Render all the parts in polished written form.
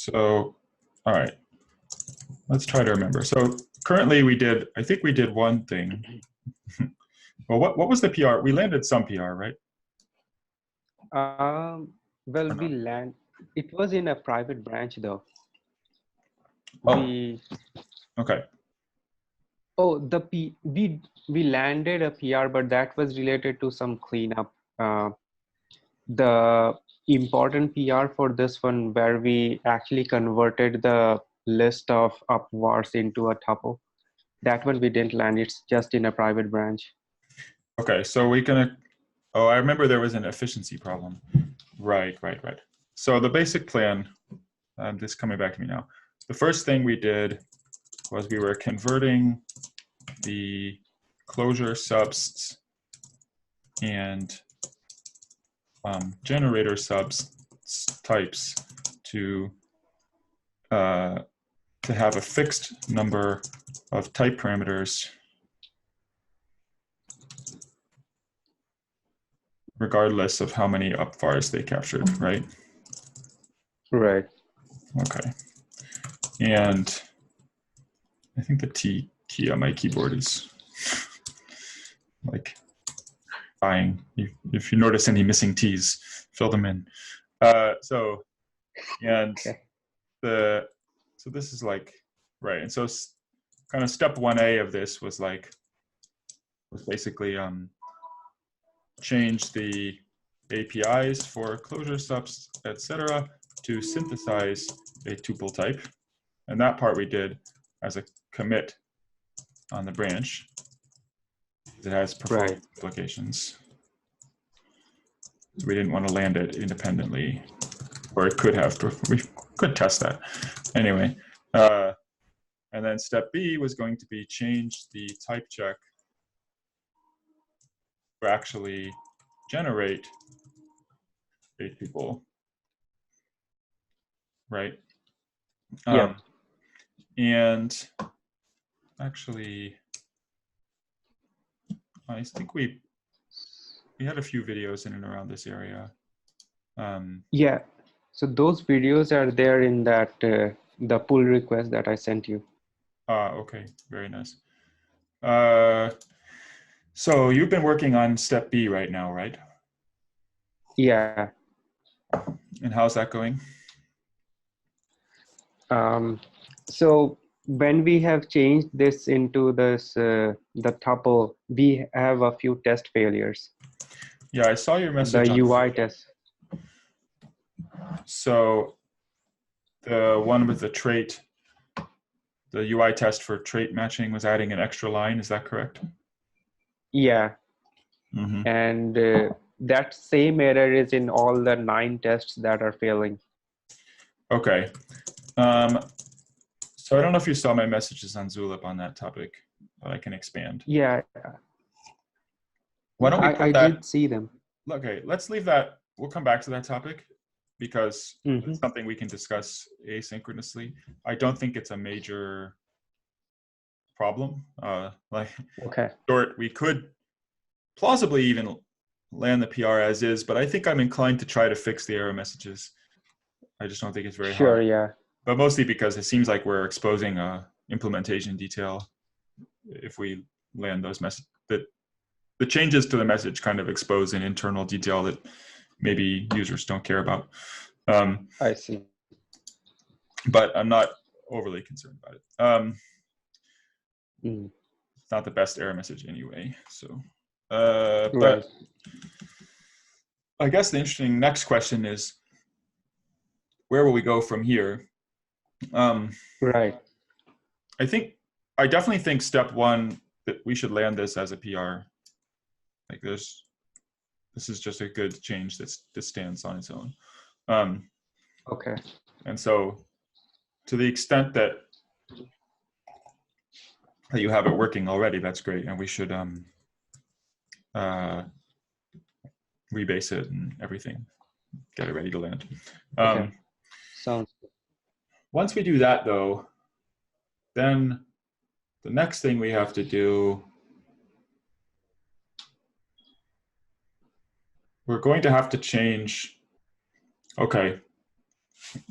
So, all right, let's try to remember. So currently I think we did one thing. Well, what was the PR? We landed some PR, right? Well, it was in a private branch though. Oh, okay. Oh, we landed a PR, but that was related to some cleanup. The important PR for this one, where we actually converted the list of upwards into a tuple, that one we didn't land. It's just in a private branch. Okay, so we can. Oh, I remember there was an efficiency problem. Right. So the basic plan. This is coming back to me now. The first thing we did was we were converting the closure subs and generator subs types to have a fixed number of type parameters regardless of how many upvars they captured, right? Right. Okay. And I think the T key on my keyboard is like dying. If you notice any missing T's, fill them in. So this is like, right. And so kind of step 1A of this was basically change the APIs for closure subs, etc., to synthesize a tuple type. And that part we did as a commit on the branch. It has performance implications. So we didn't want to land it independently, or it could have. We could test that. Anyway, and then step B was going to be change the type check to actually generate a tuple, right? Yeah. And actually, I think we had a few videos in and around this area. Yeah. So those videos are there in that the pull request that I sent you. Okay, very nice. So you've been working on step B right now, right? Yeah. And how's that going? So when we have changed this into this the tuple, we have a few test failures. Yeah, I saw your message. The UI test. So the one with the trait, the UI test for trait matching was adding an extra line. Is that correct? Yeah. Mm-hmm. And that same error is in all the 9 tests that are failing. Okay. So I don't know if you saw my messages on Zulip on that topic, but I can expand. Yeah. Why don't we put that? I did see them. Okay, let's leave that. We'll come back to that topic because it's something we can discuss asynchronously. I don't think it's a major problem. We could plausibly even land the PR as is, but I think I'm inclined to try to fix the error messages. I just don't think it's very hard. Sure, yeah. But mostly because it seems like we're exposing a implementation detail if we land those messages. The changes to the message kind of expose an internal detail that maybe users don't care about. I see. But I'm not overly concerned about it. It's not the best error message anyway. So, but I guess the interesting next question is, where will we go from here? Right. I definitely think step 1 that we should land this as a PR. Like this is just a good change that stands on its own. Okay. And so, to the extent that you have it working already, that's great, and we should rebase it and everything, get it ready to land. Okay. Sounds good. Once we do that, though, then the next thing we have to do, we're going to have to change. Okay,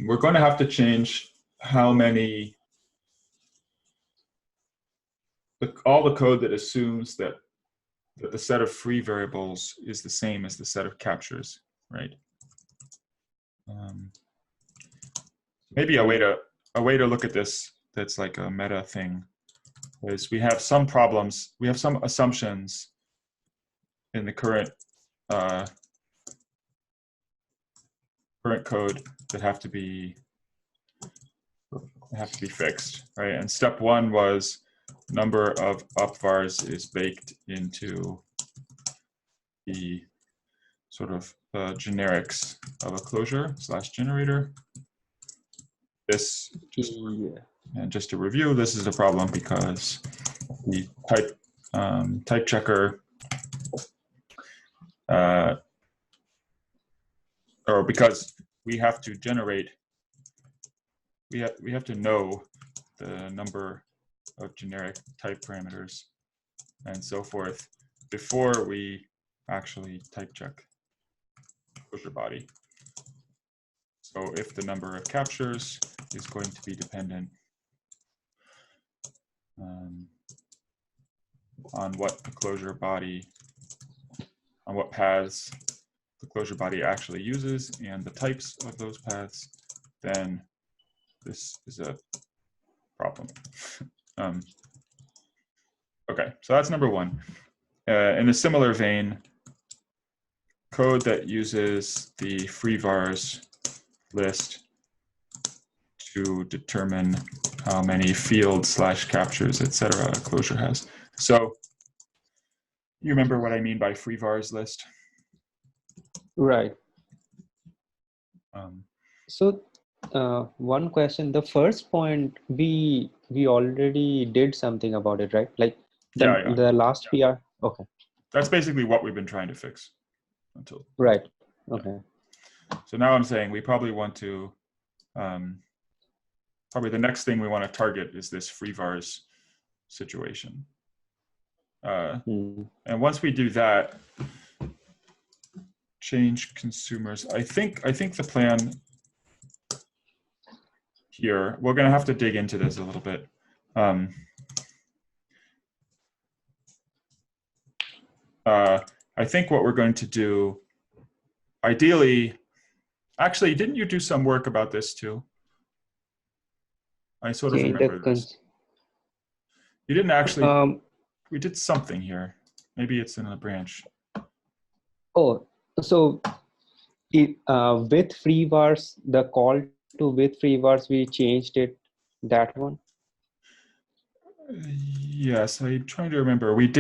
we're going to have to change how many, all the code that assumes that the set of free variables is the same as the set of captures, right? Maybe a way to look at this that's like a meta thing is we have some problems, we have some assumptions in the current code that have to be fixed, right? And step one was number of upvars is baked into the sort of generics of a closure / generator. This, and just to review, this is a problem because the type checker, or because we have to generate, we have to know the number of generic type parameters and so forth before we actually type check closure body. So if the number of captures is going to be dependent on what the closure body, on what paths the closure body actually uses and the types of those paths, then this is a problem. Okay, so that's number one. In a similar vein, code that uses the free vars list to determine how many fields / captures, etc. a closure has. So you remember what I mean by free vars list? Right. So one question, the first point, we already did something about it, right? Like the last PR. Okay. That's basically what we've been trying to fix until. Right. Okay. So now I'm saying we probably want to, probably the next thing we want to target is this free vars situation. And once we do that, change consumers. I think the plan here, we're going to have to dig into this a little bit. I think what we're going to do, ideally, actually, didn't you do some work about this too? I sort of remember this. You didn't actually, we did something here. Maybe it's in a branch. Oh, so with free vars, the call to with free vars, we changed it, that one? Yes, I'm trying to remember. We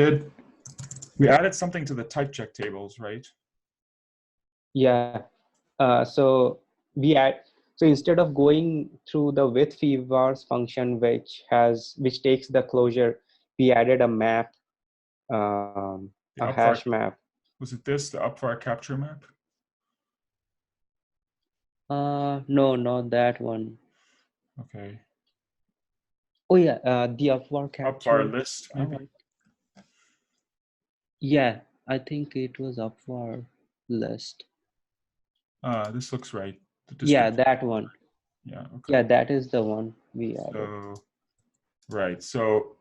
added something to the type check tables, right? Yeah. So instead of going through the with free vars function, which takes the closure, we added a map, a hash map. Was it this, the upvar capture map? No, not that one. Okay. Oh yeah, the upvar capture. Upvar list, maybe? Yeah, I think it was upvar list. This looks right. Yeah, that one. Yeah, okay. Yeah, that is the one we added. So, right, so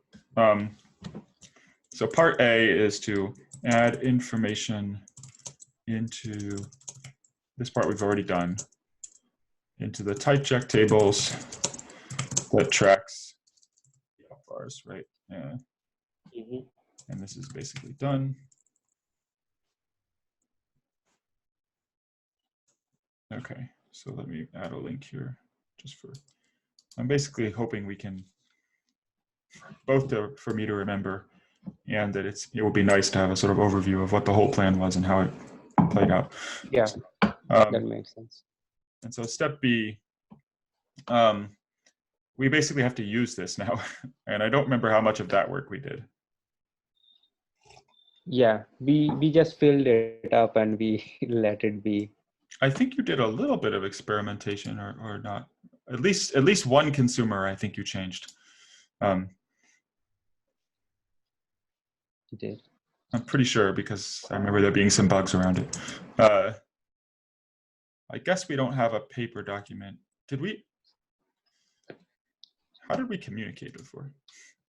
part A is to add information into this part we've already done, into the type check tables that tracks the upvars, right? Yeah. And this is basically done. Okay, so let me add a link here just for, I'm basically hoping we can, both for me to remember and that it would be nice to have a sort of overview of what the whole plan was and how it played out. Yeah, that makes sense. And so step B, we basically have to use this now. And I don't remember how much of that work we did. Yeah, we just filled it up and we let it be. I think you did a little bit of experimentation or not. At least one consumer, I think you changed. You did. I'm pretty sure because I remember there being some bugs around it. I guess we don't have a paper document how did we communicate before?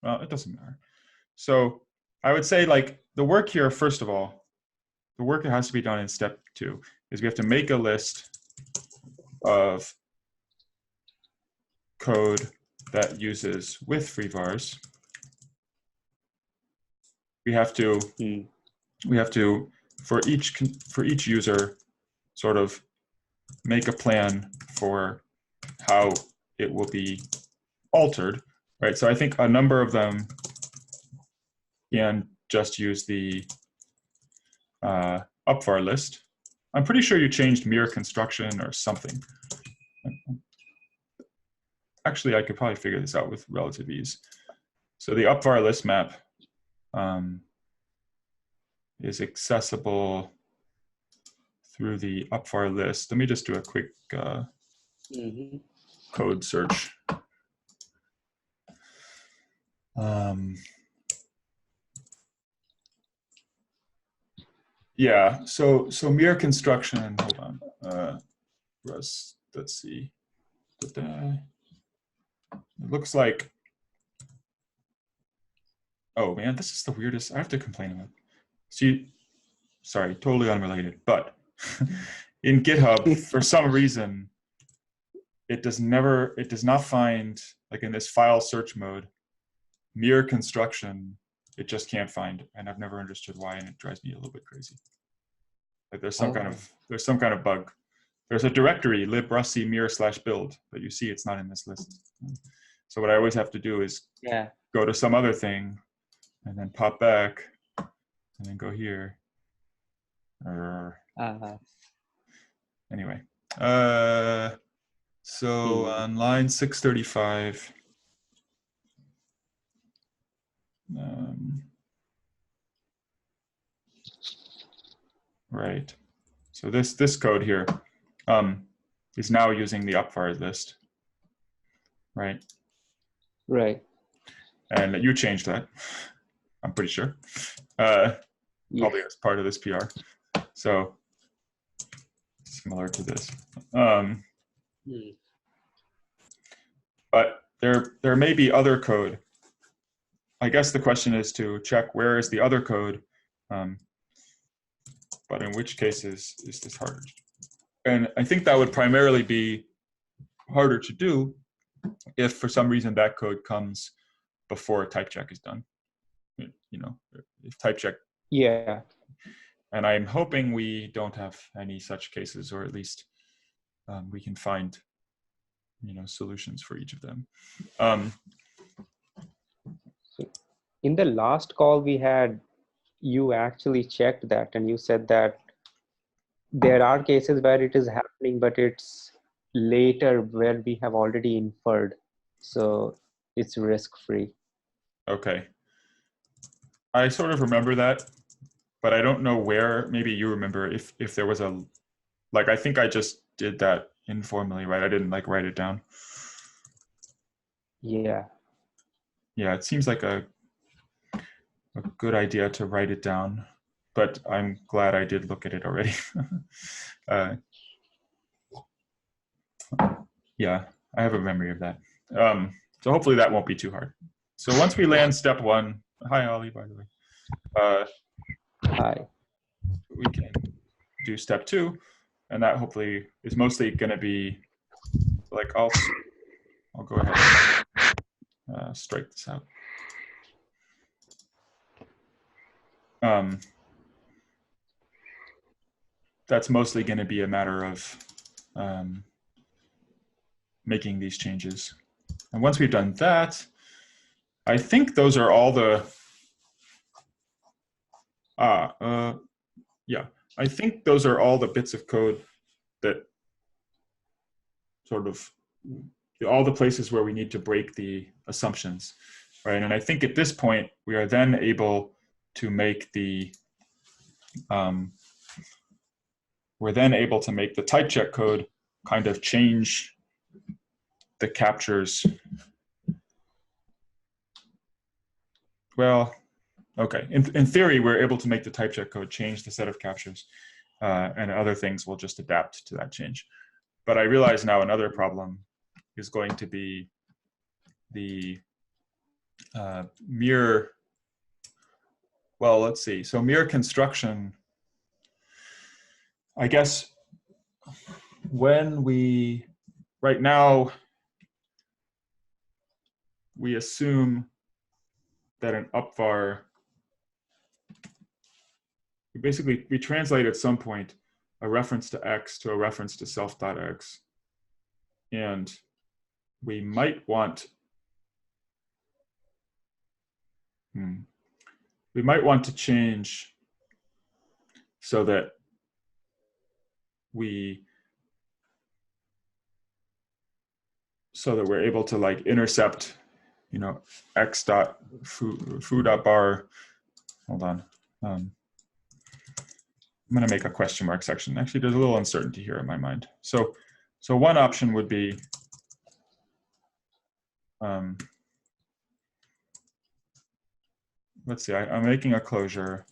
Well, it doesn't matter. So I would say like the work here, first of all, the work that has to be done in step 2 is we have to make a list of code that uses with free vars. We have to for each user sort of make a plan for how it will be altered, right? So I think a number of them can just use the upvar list. I'm pretty sure you changed mirror construction or something. Actually, I could probably figure this out with relative ease. So the upvar list map is accessible through the upvar list. Let me just do a quick code search. Yeah, so mirror construction, hold on, Russ, let's see. It looks like, oh man, this is the weirdest, I have to complain about. See, sorry, totally unrelated, but in GitHub, for some reason, it does not find, like in this file search mode, mirror construction, it just can't find, and I've never understood why, and it drives me a little bit crazy. Like there's some kind of bug. There's a directory librusc mirror/build, but you see it's not in this list. So what I always have to do is go to some other thing, and then pop back, and then go here. Anyway, so on line 635. Right. So this code here is now using the upvar list, right? Right. And you changed that, I'm pretty sure. Probably as part of this PR. So similar to this. But there may be other code. I guess the question is to check where is the other code, but in which cases is this harder? And I think that would primarily be harder to do if for some reason that code comes before type check is done. You know, if type check. Yeah. And I'm hoping we don't have any such cases, or at least we can find, you know, solutions for each of them. In the last call we had, you actually checked that and you said that there are cases where it is happening, but it's later where we have already inferred. So it's risk-free. Okay. I sort of remember that, but I don't know where. Maybe you remember if there was a, like, I think I just did that informally, right? I didn't like write it down. Yeah. Yeah, it seems like a good idea to write it down, but I'm glad I did look at it already. Yeah, I have a memory of that. So hopefully that won't be too hard. So once we land step 1, hi Ollie, by the way. Hi. We can do step 2, and that hopefully is mostly going to be like, I'll go ahead and strike this out. That's mostly going to be a matter of making these changes. And once we've done that, I think those are all the, yeah, I think those are all the bits of code that sort of, all the places where we need to break the assumptions, right? And I think at this point, we are then able to make the, we're then able to make the type check code kind of change the captures. Well, okay, in theory, we're able to make the type check code change the set of captures, and other things will just adapt to that change. But I realize now another problem is going to be the mere, well, let's see. So mere construction, I guess when we, right now, we assume that an upvar, we translate at some point a reference to X to a reference to self.X. And we might want, to change so that we're able to like intercept, X dot foo dot bar. Hold on. I'm going to make a question mark section. Actually, there's a little uncertainty here in my mind. So one option would be let's see, I'm making a closure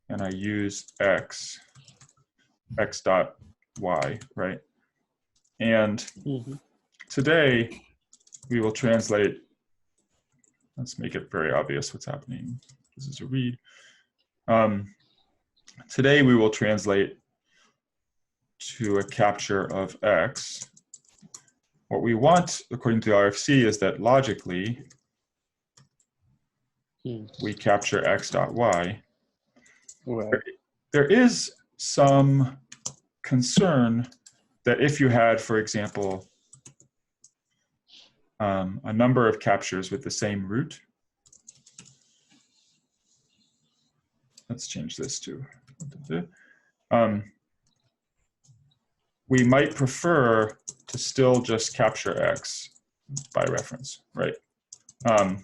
and I use X dot Y, right? And today we will translate, let's make it very obvious what's happening. This is a read. Today we will translate to a capture of X. What we want, according to the RFC, is that logically we capture X dot Y. Right. There is some concern that if you had, for example, a number of captures with the same root, let's change this to, we might prefer to still just capture X by reference, right? And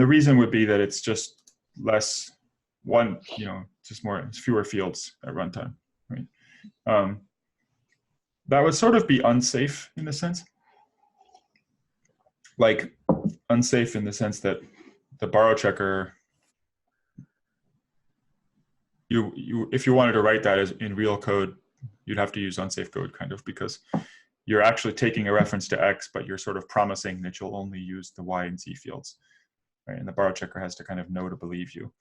the reason would be that it's just less just fewer fields at runtime, right? That would sort of be unsafe in a sense. Like unsafe in the sense that the borrow checker, if you wanted to write that as in real code, you'd have to use unsafe code kind of, because you're actually taking a reference to X, but you're sort of promising that you'll only use the Y and Z fields, right? And the borrow checker has to kind of know to believe you.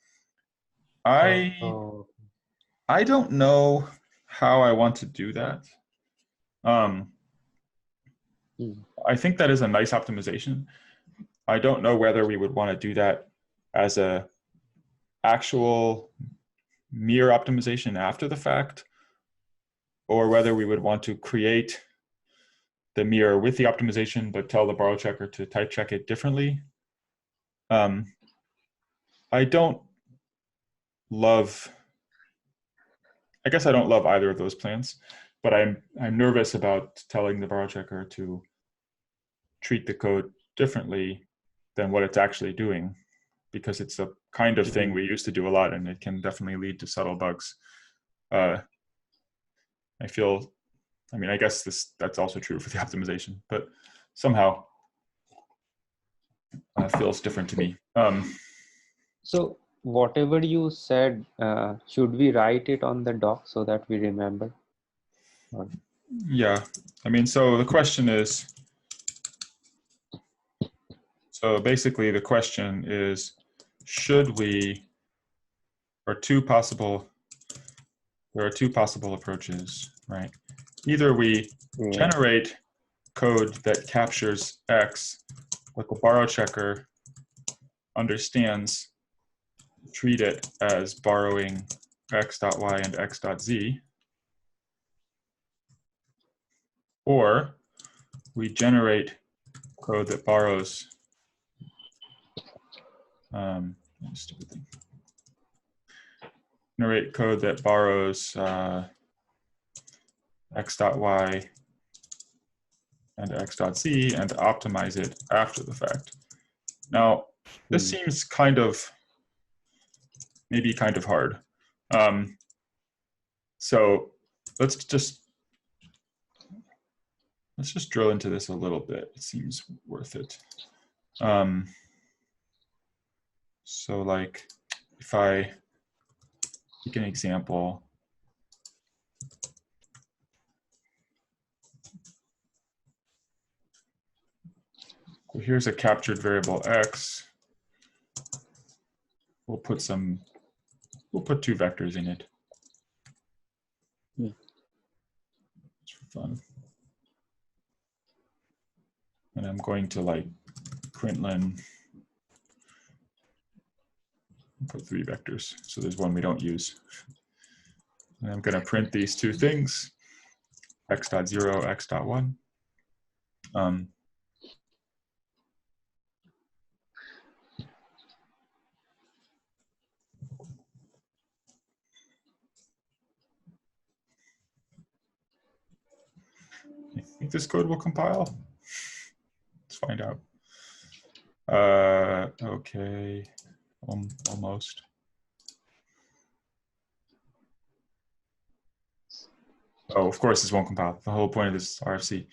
I don't know how I want to do that. I think that is a nice optimization. I don't know whether we would want to do that as a actual mere optimization after the fact, or whether we would want to create the mirror with the optimization, but tell the borrow checker to type check it differently. I don't love either of those plans, but I'm nervous about telling the borrow checker to treat the code differently than what it's actually doing, because it's a kind of thing we used to do a lot, and it can definitely lead to subtle bugs. I guess that's also true for the optimization, but somehow feels different to me. So whatever you said, should we write it on the doc so that we remember? Yeah, so the question is, so basically the question is, should we, there are two possible approaches, right? Either we generate code that captures X, but the borrow checker understands, treat it as borrowing X.Y and X.Z, or we generate code that borrows generate code that borrows X.Y and X.Z and optimize it after the fact. Now, this seems maybe kind of hard. So let's just drill into this a little bit. It seems worth it. So like, if I take an example, So here's a captured variable x. We'll put 2 vectors in it. Just for fun. And I'm going to like println, put 3 vectors. So there's one we don't use. And I'm going to print these 2 things, x.0, x.1. I think this code will compile. Let's find out. Okay, almost. Oh, of course this won't compile. The whole point of this RFC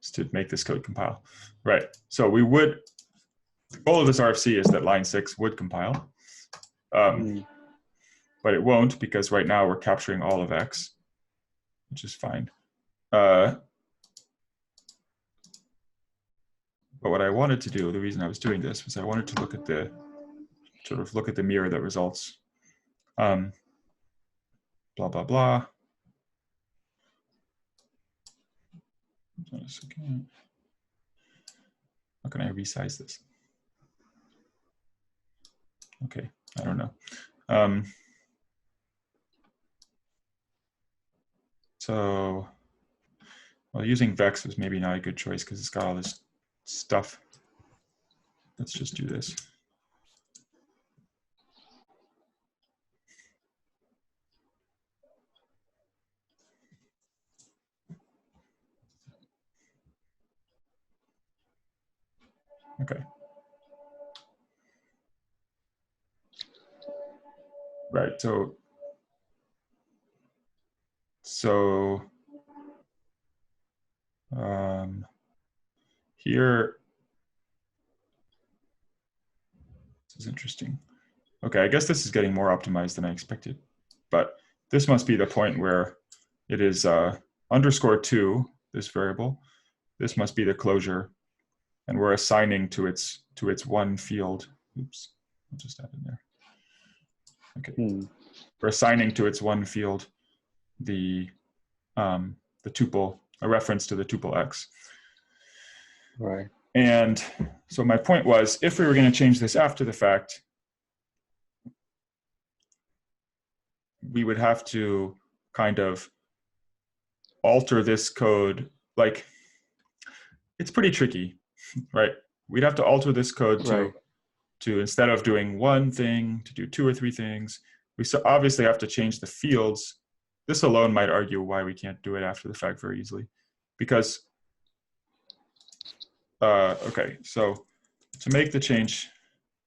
is to make this code compile. Right, so we would, the goal of this RFC is that line 6 would compile. But it won't because right now we're capturing all of x, which is fine. But what I wanted to do, the reason I was doing this was I wanted to look at the, look at the mirror that results. Blah, blah, blah. Hold on a second. How can I resize this? Okay, I don't know. So, well, using Vex was maybe not a good choice because it's got all this stuff. Let's just do this. Okay. Right, so here, this is interesting. Okay, I guess this is getting more optimized than I expected, but this must be the point where it is _2, this variable. This must be the closure, and we're assigning to its one field. Oops, I'll just add in there. Okay, we're assigning to its one field the tuple, a reference to the tuple x. Right. And so my point was, if we were going to change this after the fact, we would have to kind of alter this code. Like, it's pretty tricky, right? We'd have to alter this code to instead of doing one thing, to do 2 or 3 things. We obviously have to change the fields. This alone might argue why we can't do it after the fact very easily. Because, okay, so to make the change,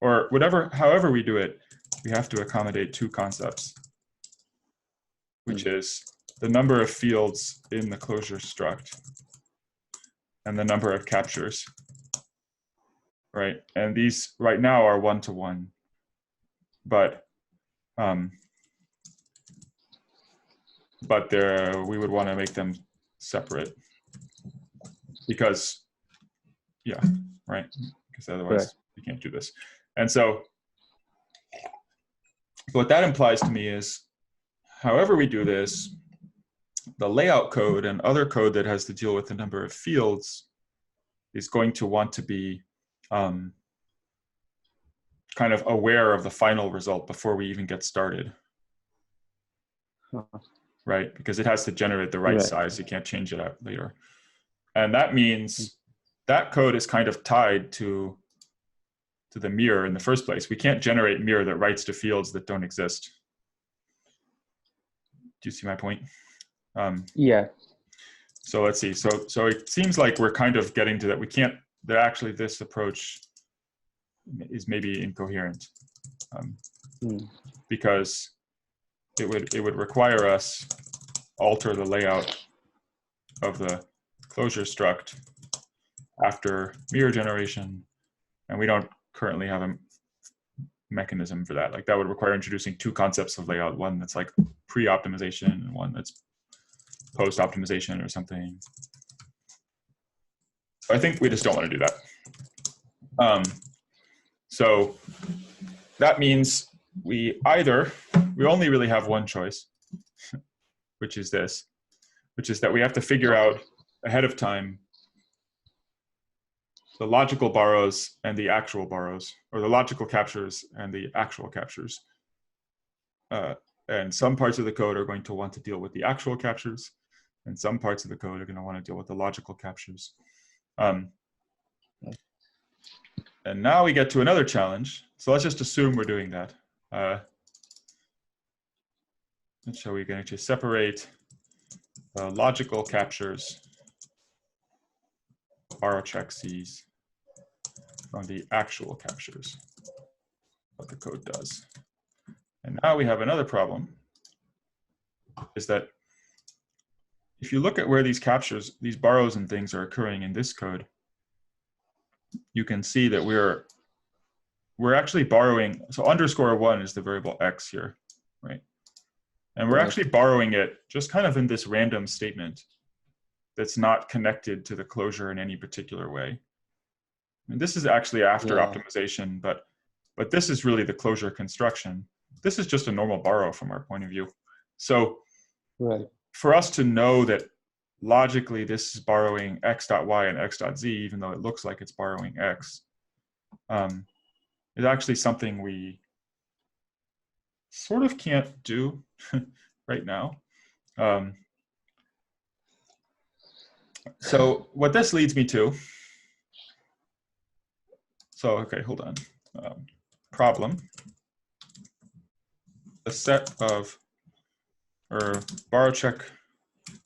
or however we do it, we have to accommodate 2 concepts, which is the number of fields in the closure struct and the number of captures, right? And these right now are 1-to-1, but we would want to make them separate because, yeah, right? Because otherwise you can't do this. And so what that implies to me is, however we do this, the layout code and other code that has to deal with the number of fields is going to want to be kind of aware of the final result before we even get started. Right? Because it has to generate the right size. You can't change it out later. And that means that code is kind of tied to the mirror in the first place. We can't generate mirror that writes to fields that don't exist. Do you see my point? Yeah. So let's see. So it seems like we're kind of getting to that. We can't, that actually this approach is maybe incoherent because it would require us alter the layout of the closure struct after mirror generation, and we don't currently have a mechanism for that. Like, that would require introducing 2 concepts of layout, one that's like pre-optimization and one that's post-optimization or something. So I think we just don't want to do that. So that means we only really have one choice, which is this, which is that we have to figure out ahead of time the logical borrows and the actual borrows, or the logical captures and the actual captures. And some parts of the code are going to want to deal with the actual captures, and some parts of the code are going to want to deal with the logical captures. And now we get to another challenge. So let's just assume we're doing that. So we're going to separate the logical captures, borrow check C's, from the actual captures, what the code does. And now we have another problem, is that if you look at where these captures, these borrows and things are occurring in this code, you can see that we're actually borrowing, so _1 is the variable x here, right? And we're actually borrowing it just kind of in this random statement that's not connected to the closure in any particular way. And this is actually after optimization, but this is really the closure construction. This is just a normal borrow from our point of view. So for us to know that logically this is borrowing x.y and x.z, even though it looks like it's borrowing x, is actually something we sort of can't do right now. So what this leads me to, so okay, hold on. Problem, a set of, or borrow check,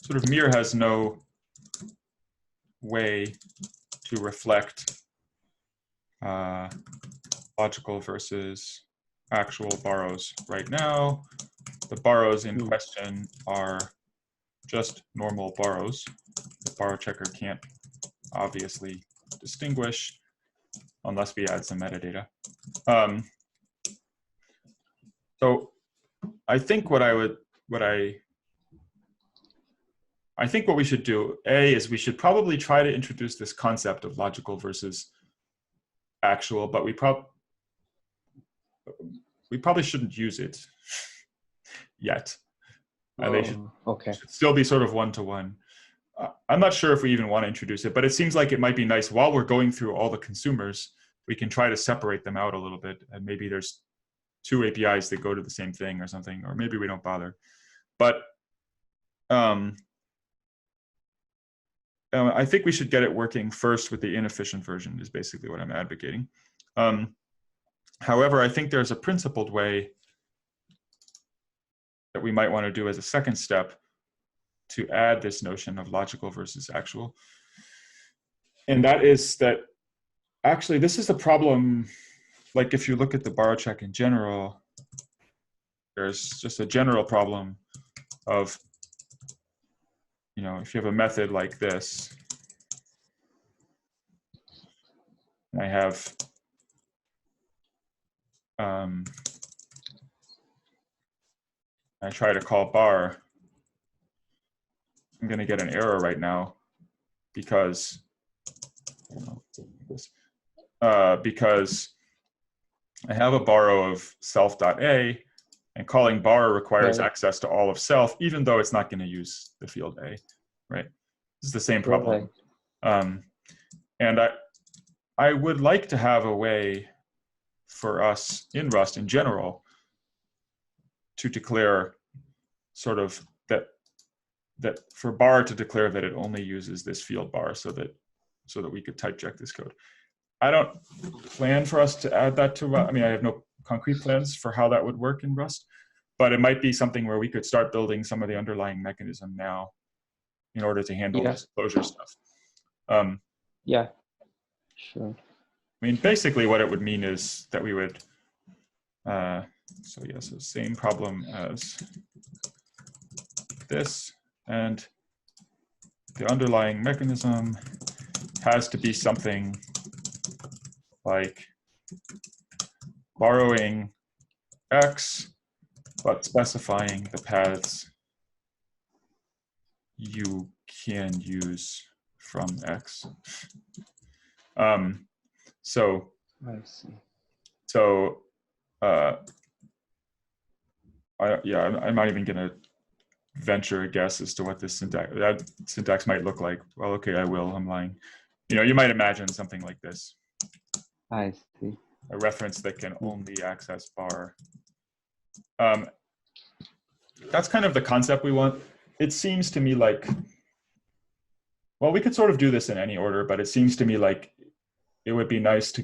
sort of Mir has no way to reflect logical versus actual borrows right now. The borrows in question are just normal borrows. The borrow checker can't obviously distinguish unless we add some metadata. So I think what we should do, is we should probably try to introduce this concept of logical versus actual, but we probably shouldn't use it yet. And they should still be sort of one-to-one. I'm not sure if we even want to introduce it, but it seems like it might be nice while we're going through all the consumers, we can try to separate them out a little bit. And maybe there's 2 APIs that go to the same thing or something, or maybe we don't bother. But I think we should get it working first with the inefficient version is basically what I'm advocating. However, I think there's a principled way that we might want to do as a second step to add this notion of logical versus actual. And that is that actually this is a problem, like if you look at the borrow check in general, there's just a general problem of, if you have a method like this, and I have I try to call bar, I'm going to get an error right now because I have a borrow of self.a, and calling bar requires access to all of self, even though it's not going to use the field a, right? This is the same problem. And I would like to have a way for us in Rust in general to declare sort of that for bar to declare that it only uses this field bar so that we could type check this code. I don't plan for us to add that to Rust. I mean, I have no concrete plans for how that would work in Rust, but it might be something where we could start building some of the underlying mechanism now in order to handle this closure stuff. Yeah, sure. I mean, basically what it would mean is that we would, so same problem as this, and the underlying mechanism has to be something like borrowing X, but specifying the paths you can use from X. So, I see. so, I'm not even going to venture a guess as to what this syntax might look like. Well, okay, I will. I'm lying. You might imagine something like this. I see. A reference that can only access bar. That's kind of the concept we want. It seems to me like, well, we could sort of do this in any order, but it seems to me like it would be nice to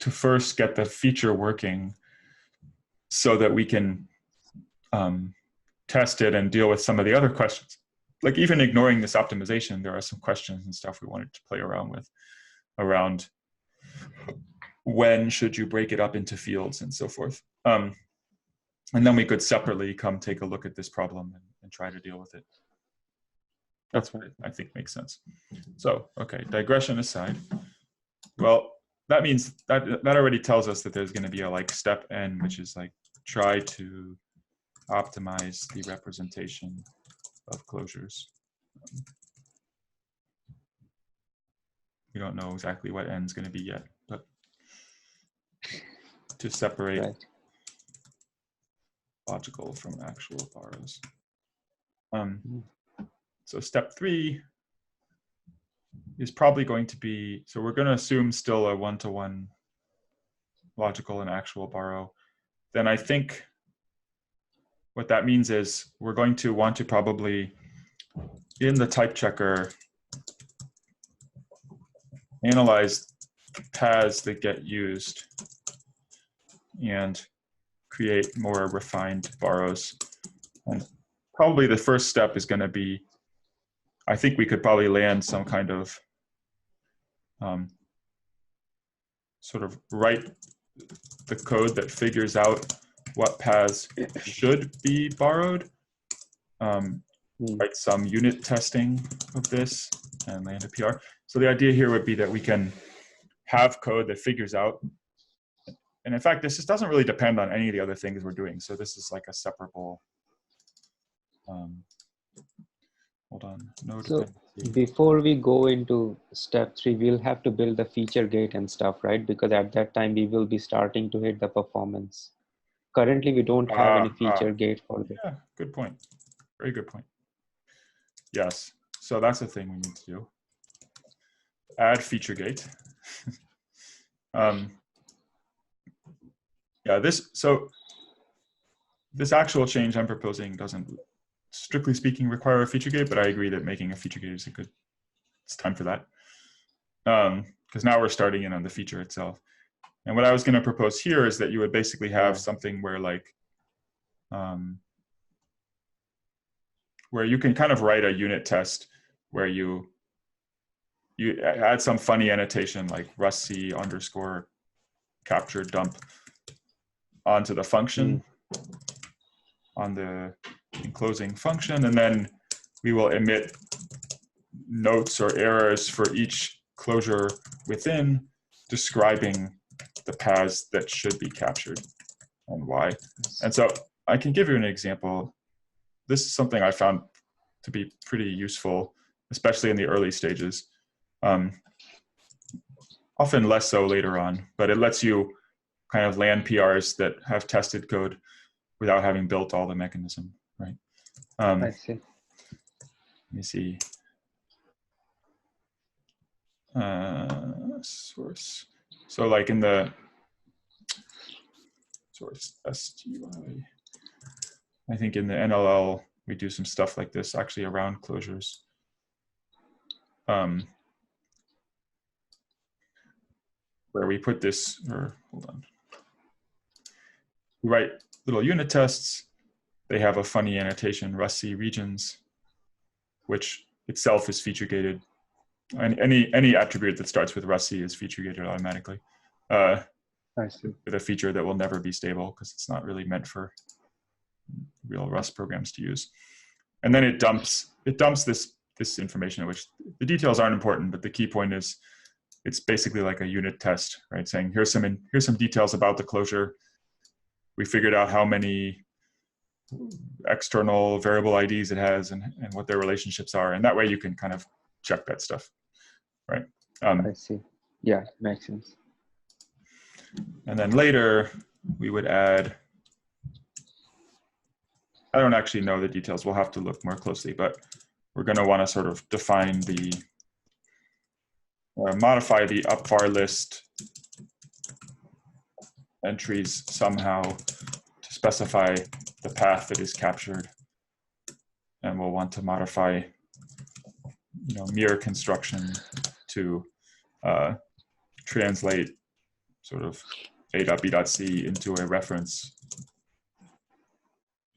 first get the feature working so that we can test it and deal with some of the other questions. Like even ignoring this optimization, there are some questions and stuff we wanted to play around with, around when should you break it up into fields and so forth. And then we could separately come take a look at this problem and try to deal with it. That's what I think makes sense. So, okay, digression aside. Well, that means that already tells us that there's going to be a like step n, which is like try to optimize the representation of closures. We don't know exactly what n is going to be yet, but to separate logical from actual bars. So step 3 is probably going to be, so we're going to assume still a one-to-one logical and actual borrow. Then I think what that means is we're going to want to probably, in the type checker, analyze paths that get used and create more refined borrows. And probably the first step is going to be, I think we could probably land some kind of sort of write the code that figures out what paths should be borrowed, write some unit testing of this and land a PR. So the idea here would be that we can have code that figures out, and in fact, this just doesn't really depend on any of the other things we're doing. So this is like a separable, hold on, no dependency. So before we go into step 3, we'll have to build the feature gate and stuff, right? Because at that time we will be starting to hit the performance. Currently, we don't have any feature gate for this. Yeah, good point. Very good point. Yes, so that's the thing we need to do. Add feature gate. Yeah, this actual change I'm proposing doesn't, strictly speaking, require a feature gate, but I agree that making a feature gate is it's time for that. Because now we're starting in on the feature itself. And what I was going to propose here is that you would basically have something where like, where you can kind of write a unit test where you add some funny annotation like RFC underscore capture dump onto the function, on the enclosing function, and then we will emit notes or errors for each closure within, describing the paths that should be captured and why. And so I can give you an example. This is something I found to be pretty useful, especially in the early stages. Often less so later on, but it lets you kind of land PRs that have tested code without having built all the mechanism, right? I see. Let me see. Source. So like in the source STY, I think in the NLL, we do some stuff like this actually around closures. Where we put this, or hold on. We write little unit tests. They have a funny annotation, RFC regions, which itself is feature gated. And any attribute that starts with RFC is feature gated automatically. I see. With a feature that will never be stable because it's not really meant for real Rust programs to use. And then it dumps this information, which the details aren't important, but the key point is it's basically like a unit test, right? Saying here's some details about the closure. We figured out how many external variable IDs it has and what their relationships are. And that way you can kind of check that stuff. right? I see. Yeah, makes sense. And then later we would add, I don't actually know the details. We'll have to look more closely, but we're going to want to sort of define the, modify the upvar list entries somehow to specify the path that is captured. And we'll want to modify, mirror construction to translate sort of a.b.c into a reference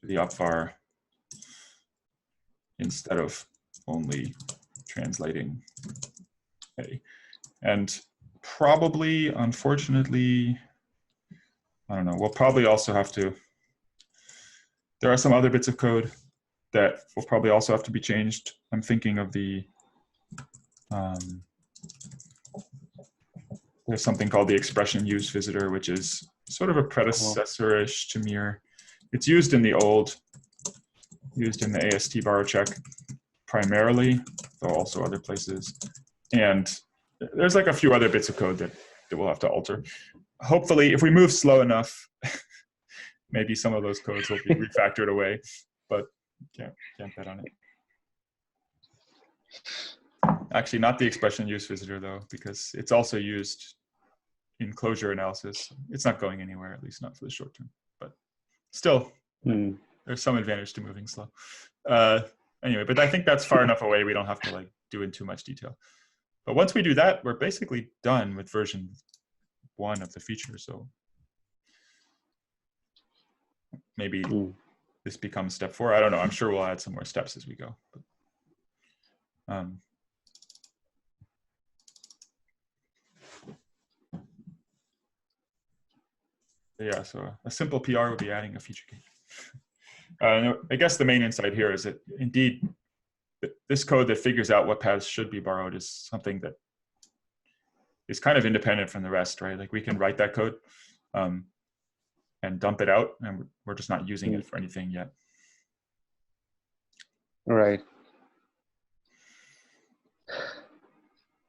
to the upvar instead of only translating a. And probably, unfortunately, I don't know, we'll probably also have to, there are some other bits of code that will probably also have to be changed. I'm thinking of the, there's something called the expression use visitor, which is sort of a predecessor-ish to mirror. It's used in the AST borrow check primarily, though also other places. And there's like a few other bits of code that we'll have to alter. Hopefully, if we move slow enough, maybe some of those codes will be refactored away, but can't bet on it. Actually, not the expression use visitor though, because it's also used in closure analysis. It's not going anywhere, at least not for the short term, but still, there's some advantage to moving slow. Anyway, but I think that's far enough away. We don't have to like do in too much detail. But once we do that, we're basically done with version 1 of the feature. So maybe this becomes step 4. I don't know. I'm sure we'll add some more steps as we go. But, yeah, so a simple PR would be adding a feature key. I guess the main insight here is that indeed, this code that figures out what paths should be borrowed is something that is kind of independent from the rest, right? Like we can write that code and dump it out, and we're just not using it for anything yet. Right.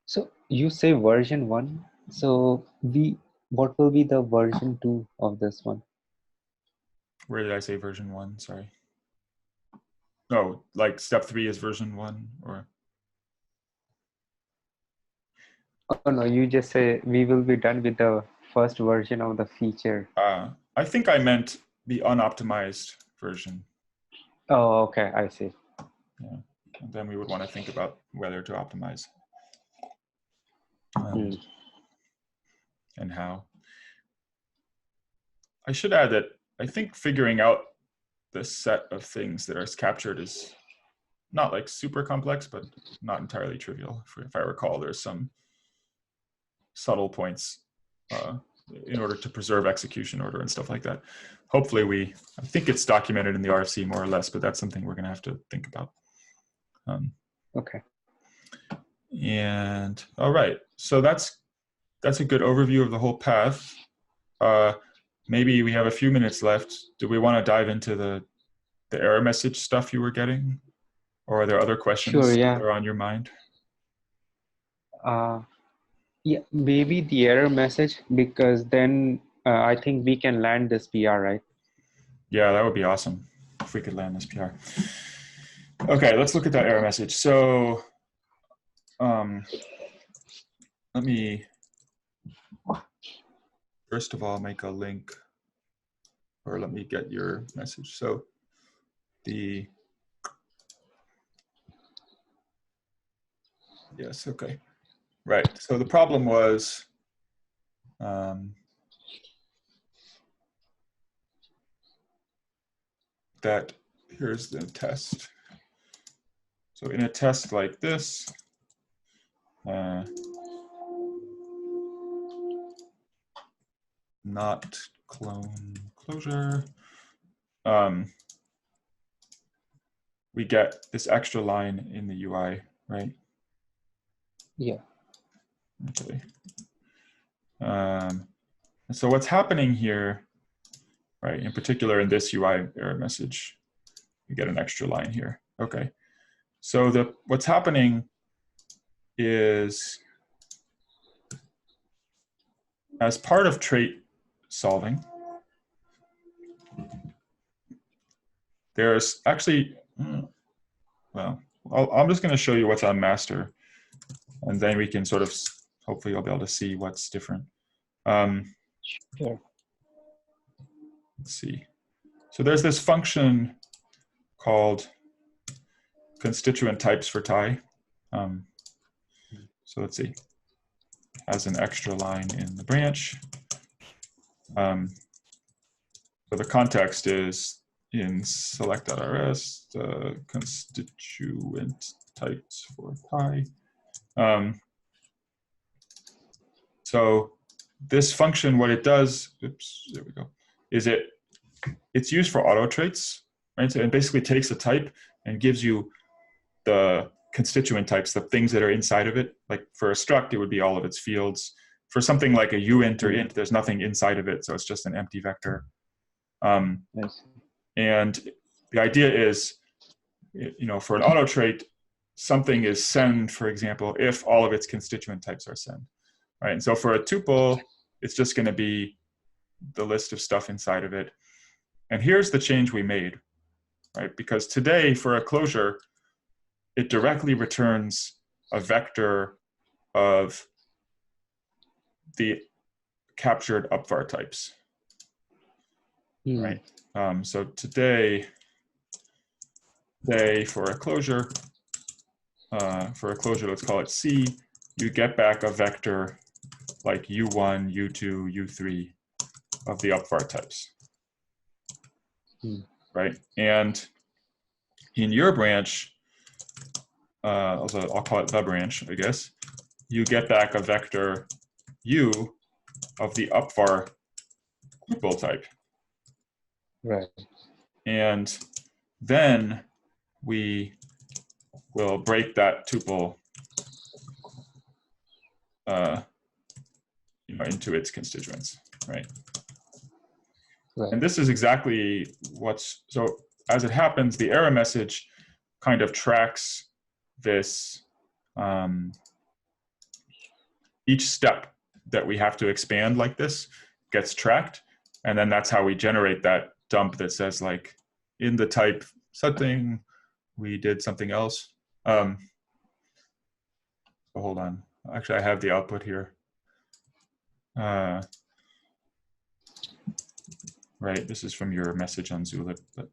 So you say version 1. So what will be the version 2 of this one? Where did I say version 1? Sorry. No, like step 3 is version 1, or? Oh no, you just say we will be done with the first version of the feature. I think I meant the unoptimized version. Oh, okay, I see. Yeah, and then we would want to think about whether to optimize and how. I should add that I think figuring out the set of things that are captured is not like super complex, but not entirely trivial. If I recall, there's some subtle points in order to preserve execution order and stuff like that. Hopefully I think it's documented in the RFC more or less, but that's something we're going to have to think about. Okay. And all right, so that's a good overview of the whole path. Maybe we have a few minutes left. Do we want to dive into the error message stuff you were getting? Or are there other questions that are on your mind? Yeah, maybe the error message, because then I think we can land this PR, right? Yeah, that would be awesome if we could land this PR. Okay, let's look at that error message. So let me first of all make a link, or let me get your message. So yes, okay. Right, so the problem was that here's the test. So in a test like this, not clone closure, we get this extra line in the UI, right? Yeah. Okay. And so what's happening here, right, in particular in this UI error message, we get an extra line here. Okay. So what's happening is as part of trait solving, there's actually, well, I'm just going to show you what's on master, and then we can sort of, hopefully you'll be able to see what's different. Sure. Let's see. So there's this function called constituent types for tie. So let's see, has an extra line in the branch. So the context is in select.rs, the constituent types for tie. So this function, what it does, oops, there we go, is it's used for auto traits, right? So it basically takes a type and gives you the constituent types, the things that are inside of it. Like for a struct, it would be all of its fields. For something like a uint or int, there's nothing inside of it, so it's just an empty vector. And the idea is, for an auto trait, something is send, for example, if all of its constituent types are send, right? And so for a tuple, it's just going to be the list of stuff inside of it. And here's the change we made, right? Because today, for a closure, it directly returns a vector of the captured upvar types, right? So today, for a closure, let's call it C, you get back a vector like U1, U2, U3 of the upvar types, right? And in your branch, also I'll call it the branch, I guess, you get back a vector U of the upvar tuple type. Right. And then we will break that tuple into its constituents, right? And this is exactly so as it happens, the error message kind of tracks this, each step that we have to expand like this gets tracked. And then that's how we generate that dump that says like, in the type setting, we did something else. So hold on. Actually, I have the output here. Right, this is from your message on Zulip. But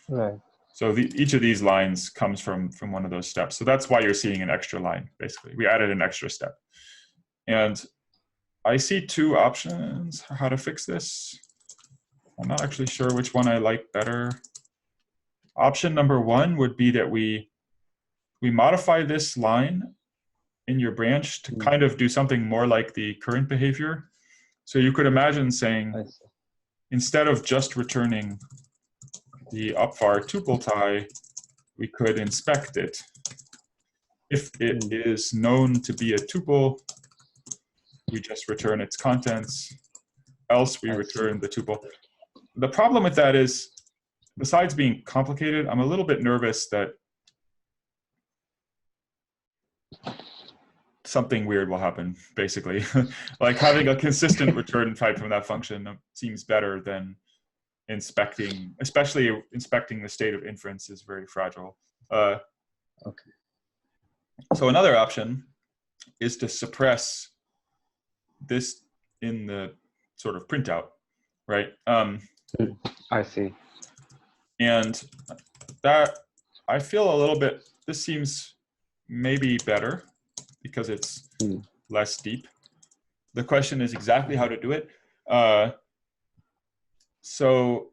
right. So each of these lines comes from one of those steps. So that's why you're seeing an extra line, basically. We added an extra step. And I see two options how to fix this. I'm not actually sure which one I like better. Option number one would be that we modify this line in your branch to kind of do something more like the current behavior. So you could imagine saying, instead of just returning the upvar tuple tie, we could inspect it. If it is known to be a tuple, we just return its contents, else we return the tuple. The problem with that is, besides being complicated, I'm a little bit nervous that something weird will happen, basically. Like having a consistent return type from that function seems better than inspecting, especially inspecting the state of inference is very fragile. Okay. So another option is to suppress this in the sort of printout, right? I see. And that, I feel a little bit, this seems maybe better because it's less deep. The question is exactly how to do it. So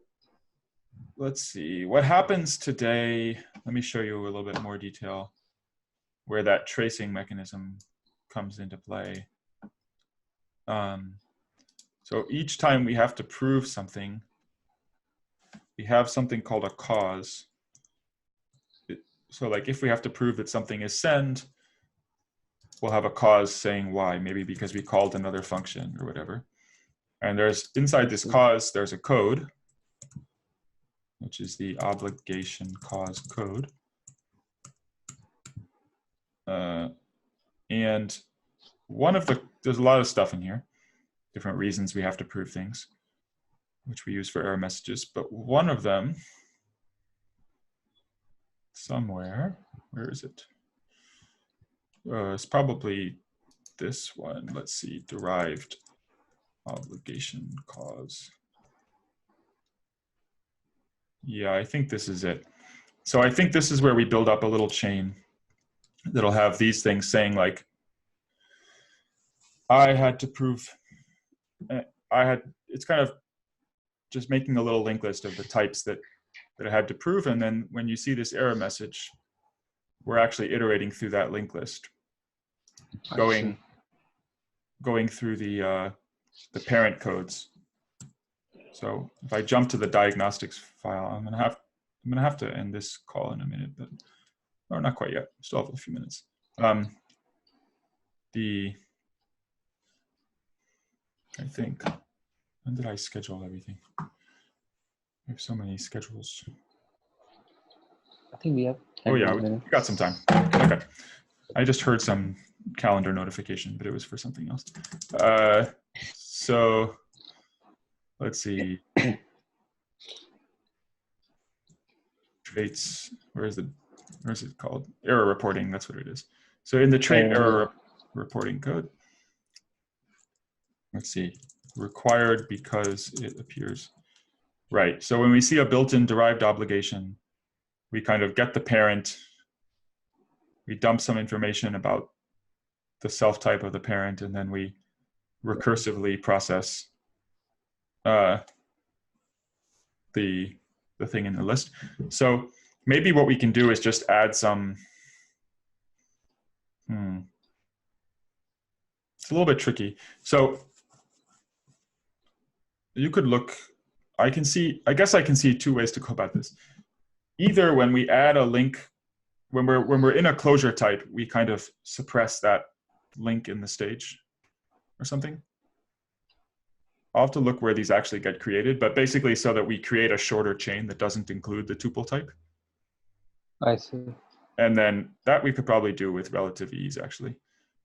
let's see, what happens today, let me show you a little bit more detail where that tracing mechanism comes into play. So each time we have to prove something, we have something called a cause. So like if we have to prove that something is send, we'll have a cause saying why, maybe because we called another function or whatever. And there's, inside this cause, there's a code, which is the obligation cause code. And one of the, there's a lot of stuff in here. different reasons we have to prove things, which we use for error messages. But one of them, somewhere, where is it? It's probably this one. Let's see, derived obligation cause. Yeah, I think this is it. So I think this is where we build up a little chain that'll have these things saying like, I had to prove, it's kind of just making a little linked list of the types that I had to prove. And then when you see this error message, we're actually iterating through that linked list, going through the parent codes. So if I jump to the diagnostics file, I'm gonna have to end this call in a minute, but or not quite yet. Still have a few minutes. I think, when did I schedule everything? I have so many schedules. I think we have 10 oh yeah, minutes. we got some time. Okay, I just heard some calendar notification, but it was for something else. So let's see. Traits, where is it called? Error reporting, that's what it is. So in the trait error reporting code, let's see, required because it appears. Right, so when we see a built-in derived obligation, we kind of get the parent, we dump some information about the self-type of the parent, and then we recursively process the thing in the list. So maybe what we can do is just add some, it's a little bit tricky. So you could look, I guess I can see two ways to go about this. Either when we add a link, when we're in a closure type, we kind of suppress that link in the stage or something. I'll have to look where these actually get created, but basically so that we create a shorter chain that doesn't include the tuple type. I see. And then that we could probably do with relative ease, actually.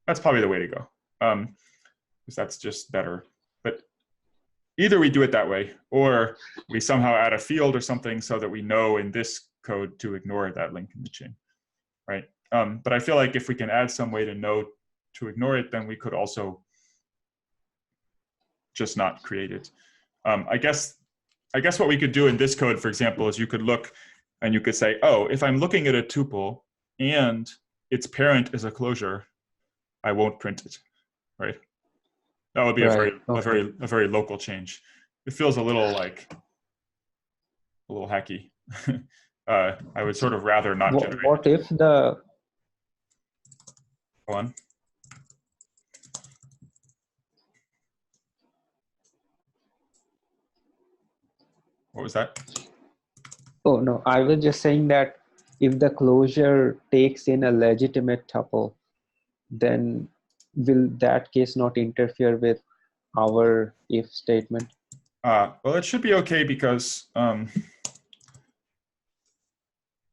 That's probably the way to go, because that's just better. But either we do it that way, or we somehow add a field or something so that we know in this code to ignore that link in the chain, right? But I feel like if we can add some way to know to ignore it, then we could also just not create it. I guess what we could do in this code, for example, is you could look and you could say, oh, if I'm looking at a tuple and its parent is a closure, I won't print it, right? That would be a very local change. It feels a little hacky. I would sort of rather not generate. What if the? Go on. What was that? Oh no, I was just saying that if the closure takes in a legitimate tuple, then will that case not interfere with our if statement? Well, it should be okay because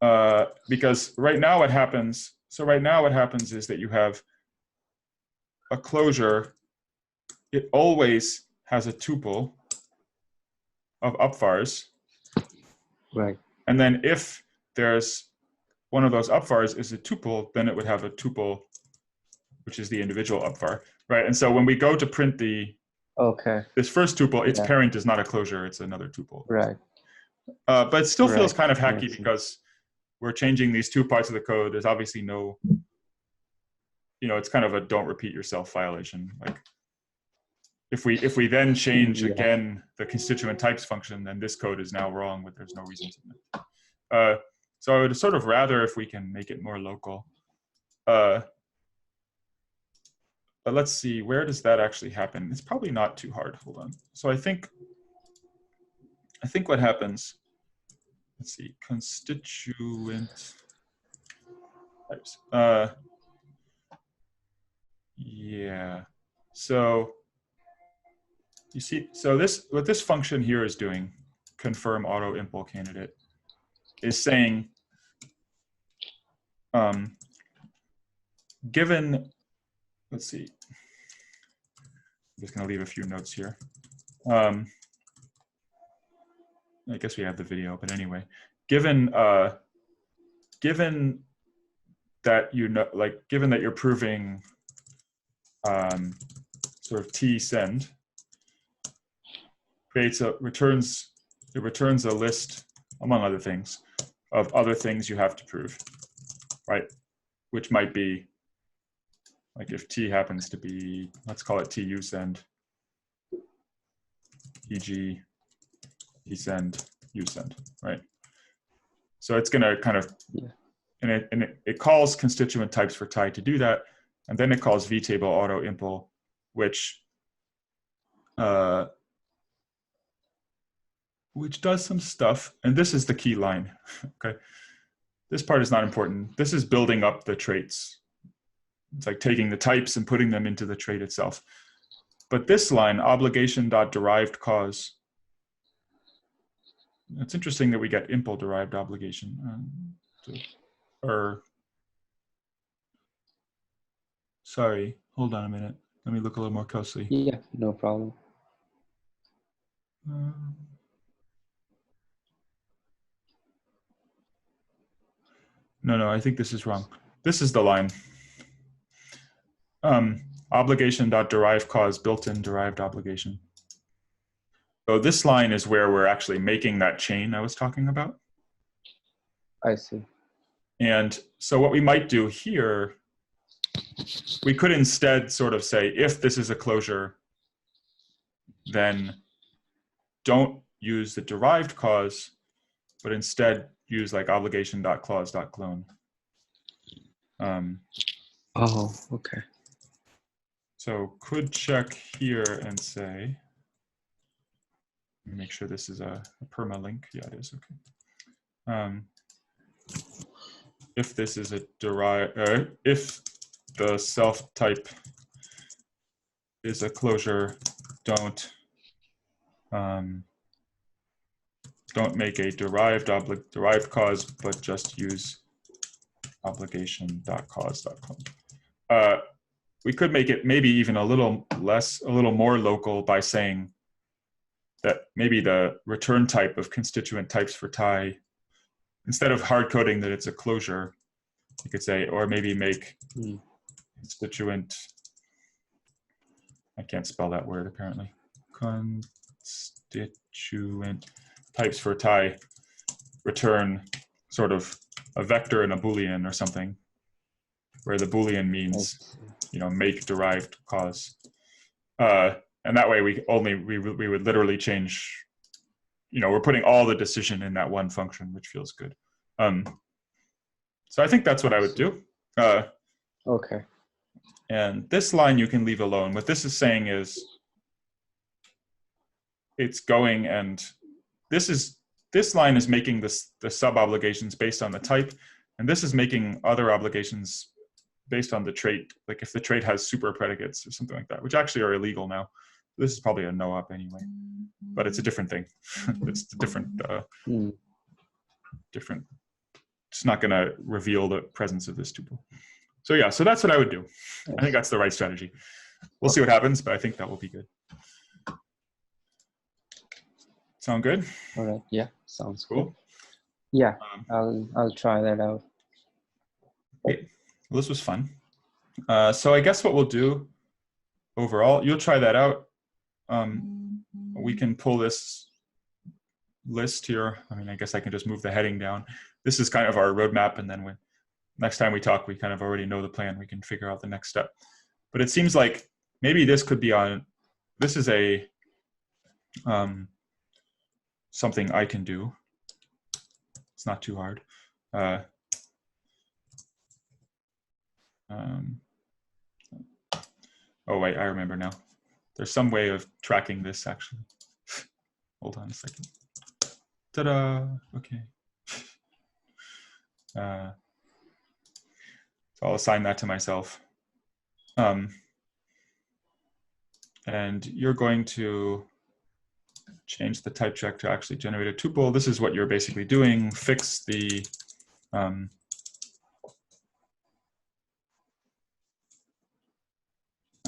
right now what happens. So right now what happens is that you have a closure. It always has a tuple of upvars. Right. And then if there's one of those upvars is a tuple, then it would have a tuple, which is the individual upvar, right? And so when we go to print this first tuple, its parent is not a closure, it's another tuple. Right. But it still feels kind of hacky because we're changing these two parts of the code. There's obviously no, it's kind of a don't repeat yourself violation. Like if we then change again the constituent types function, then this code is now wrong, but there's no reason to. So I would sort of rather if we can make it more local. But let's see, where does that actually happen? It's probably not too hard. Hold on. So I think what happens, let's see, constituent types. Yeah. So you see, so what this function here is doing, confirm auto impl candidate, is saying, given, let's see, I'm just going to leave a few notes here. I guess we have the video, but anyway, given given that given that you're proving sort of t send returns a list, among other things, of other things you have to prove, right? Which might be, like, if t happens to be, let's call it tu send, e.g. t send, u send, right? So it's going to kind of, and it calls constituent types for tie to do that, and then it calls vtable auto impl, which does some stuff, and this is the key line. Okay, this part is not important. This is building up the traits. It's like taking the types and putting them into the trait itself. But this line, obligation.derived cause, it's interesting that we get impl derived obligation. Sorry, hold on a minute. Let me look a little more closely. Yeah, no problem. No, I think this is wrong. This is the line. Obligation.derived cause built-in derived obligation. So this line is where we're actually making that chain I was talking about. I see. And so what we might do here, we could instead sort of say, if this is a closure, then don't use the derived cause, but instead use like obligation.clause.clone. Oh, okay. So could check here and say, let me make sure this is a permalink. Yeah, it is. Okay. If this is a if the self type is a closure, don't make a derived cause, but just use obligation.cause.clone. We could make it maybe even a little more local by saying that maybe the return type of constituent types for tie, instead of hard coding that it's a closure, you could say, or maybe make constituent, I can't spell that word apparently, constituent types for tie return sort of a vector and a Boolean or something, where the Boolean means, make derived cause. And that way we would literally change, we're putting all the decision in that one function, which feels good. So I think that's what I would do. Okay. And this line you can leave alone. What this is saying is it's going, and this line is making the sub obligations based on the type, and this is making other obligations based on the trait, like if the trait has super predicates or something like that, which actually are illegal now. This is probably a no-op anyway, but it's a different thing. It's a different, it's not going to reveal the presence of this tuple. So yeah, so that's what I would do. I think that's the right strategy. We'll see what happens, but I think that will be good. Sound good? All right. Yeah, sounds cool. Good. Yeah, I'll try that out. Great. Well, this was fun. So I guess what we'll do overall, you'll try that out. We can pull this list here. I mean, I guess I can just move the heading down. This is kind of our roadmap, and then next time we talk, we kind of already know the plan. We can figure out the next step. But it seems like maybe this could be on, this is a something I can do. It's not too hard. Oh wait, I remember now. There's some way of tracking this actually. Hold on a second. Ta-da, okay. So I'll assign that to myself. And you're going to change the type check to actually generate a tuple. This is what you're basically doing. Fix the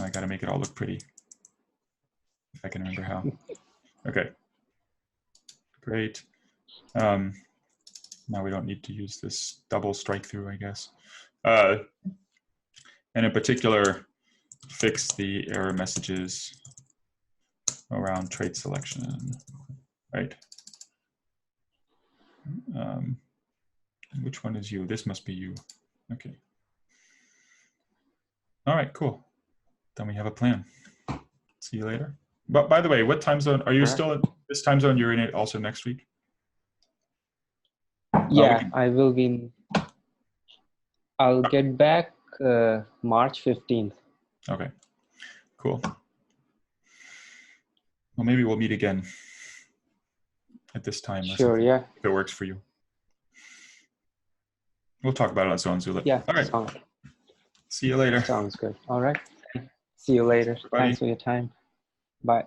I got to make it all look pretty. if I can remember how. Okay, great. Now we don't need to use this double strike through, I guess. And in particular, fix the error messages around trait selection, right? Which one is you? This must be you. Okay. All right, cool. Then we have a plan. See you later. But by the way, what time zone are you still in? This time zone you're in it also next week? Yeah, I will be in. I'll get back March 15th. Okay, cool. Well, maybe we'll meet again at this time. Sure, yeah. If it works for you. We'll talk about it on Zonezula. Yeah, all right. See you later. Sounds good. All right. See you later. Everybody. Thanks for your time. Bye.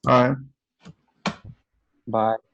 Bye. Bye.